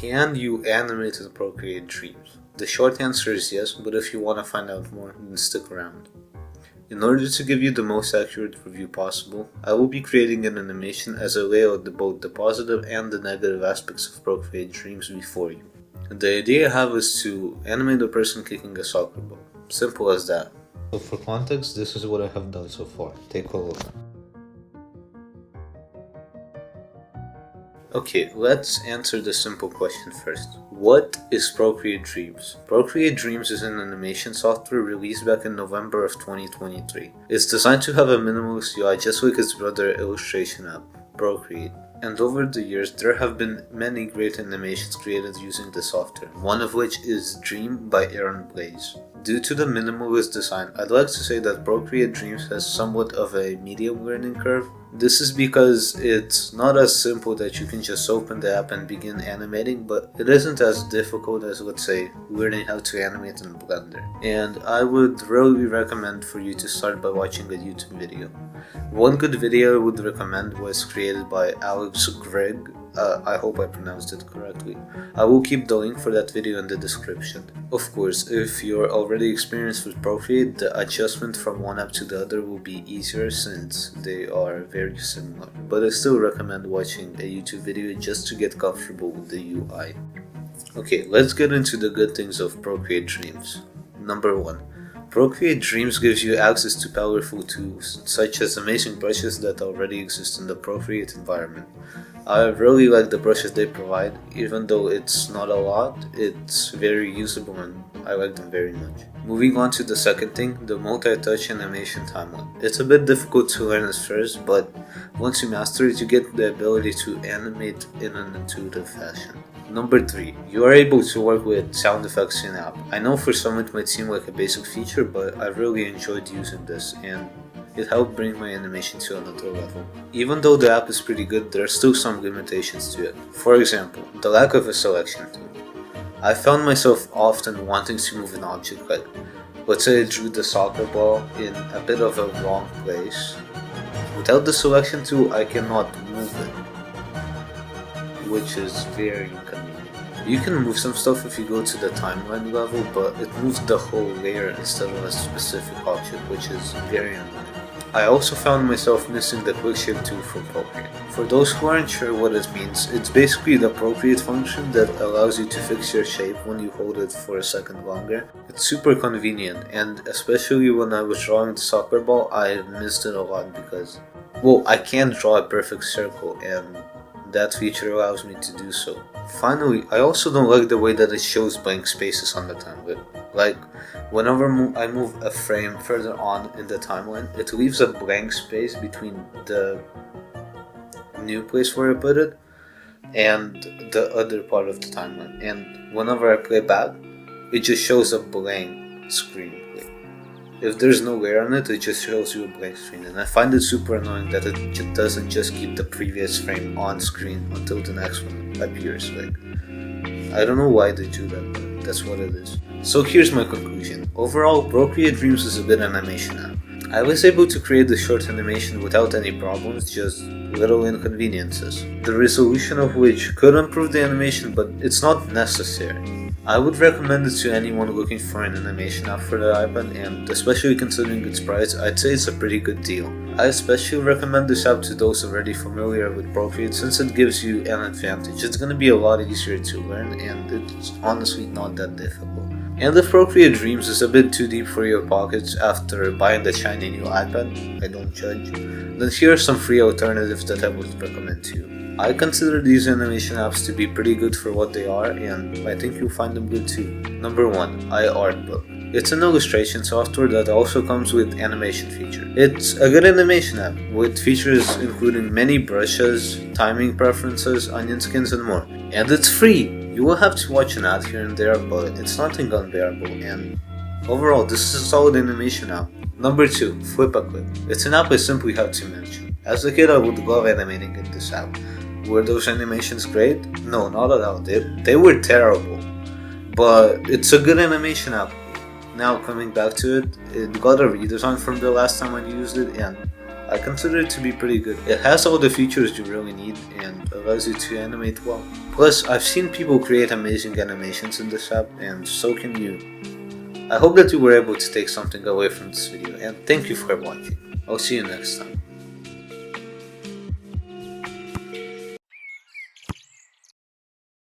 Can you animate and Procreate dreams? The short answer is yes, but if you want to find out more, then stick around. In order to give you the most accurate review possible, I will be creating an animation as I lay out both the positive and the negative aspects of Procreate dreams before you. The idea I have is to animate a person kicking a soccer ball. Simple as that. So for context, this is what I have done so far. Take a look. Okay, let's answer the simple question first. What is Procreate Dreams? Procreate Dreams is an animation software released back in November of 2023. It's designed to have a minimalist UI just like its brother illustration app, Procreate. And over the years, there have been many great animations created using the software, one of which is Dream by Blaise. Due to the minimalist design, I'd like to say that Procreate Dreams has somewhat of a medium learning curve. This is because it's not as simple that you can just open the app and begin animating, but it isn't as difficult as, let's say, learning how to animate in Blender. And I would really recommend for you to start by watching a YouTube video. One good video I would recommend was created by Alex Grigg. I hope I pronounced it correctly. I will keep the link for that video in the description. Of course, if you're already experienced with Procreate, the adjustment from one app to the other will be easier since they are very similar. But I still recommend watching a YouTube video just to get comfortable with the UI. Okay, let's get into the good things of Procreate Dreams. Number 1. Procreate Dreams gives you access to powerful tools, such as amazing brushes that already exist in the Procreate environment. I really like the brushes they provide, even though it's not a lot, it's very usable and I like them very much. Moving on to the second thing, the multi-touch animation timeline. It's a bit difficult to learn at first, but once you master it, you get the ability to animate in an intuitive fashion. Number 3. You are able to work with sound effects in app. I know for some it might seem like a basic feature, but I really enjoyed using this and it helped bring my animation to another level. Even though the app is pretty good, there are still some limitations to it. For example, the lack of a selection tool. I found myself often wanting to move an object, like let's say I drew the soccer ball in a bit of a wrong place. Without the selection tool, I cannot move it, which is very inconvenient. You can move some stuff if you go to the timeline level, but it moves the whole layer instead of a specific object, which is very annoying. I also found myself missing the quick shape tool for Procreate. For those who aren't sure what it means, it's basically the Procreate function that allows you to fix your shape when you hold it for a second longer. It's super convenient, and especially when I was drawing the soccer ball, I missed it a lot because, well, I can't draw a perfect circle, and that feature allows me to do so. Finally, I also don't like the way that it shows blank spaces on the timeline. Like, whenever I move a frame further on in the timeline, it leaves a blank space between the new place where I put it and the other part of the timeline. And whenever I play back, it just shows a blank screen. If there's no layer on it, it just shows you a blank screen, and I find it super annoying that it doesn't just keep the previous frame on screen until the next one appears. Like, I don't know why they do that, but that's what it is. So here's my conclusion. Overall, Procreate Dreams is a good animation app. I was able to create the short animation without any problems, just little inconveniences, the resolution of which could improve the animation, but it's not necessary. I would recommend it to anyone looking for an animation app for the iPad, and especially considering its price, I'd say it's a pretty good deal. I especially recommend this app to those already familiar with Procreate since it gives you an advantage. It's going to be a lot easier to learn, and it's honestly not that difficult. And if Procreate Dreams is a bit too deep for your pockets after buying the shiny new iPad, I don't judge, then here are some free alternatives that I would recommend to you. I consider these animation apps to be pretty good for what they are, and I think you'll find them good too. Number 1. iArtbook. It's an illustration software that also comes with animation feature. It's a good animation app with features including many brushes, timing preferences, onion skins, and more. And it's free! You will have to watch an ad here and there, but it's nothing unbearable, and overall, this is a solid animation app. Number 2. Flip a Clip. It's an app I simply have to mention. As a kid, I would love animating in this app. Were those animations great? No, not at all. They were terrible. But it's a good animation app. Now, coming back to it, it got a redesign from the last time I used it, and I consider it to be pretty good. It has all the features you really need and allows you to animate well. Plus, I've seen people create amazing animations in this app, and so can you. I hope that you were able to take something away from this video, and thank you for watching. I'll see you next time.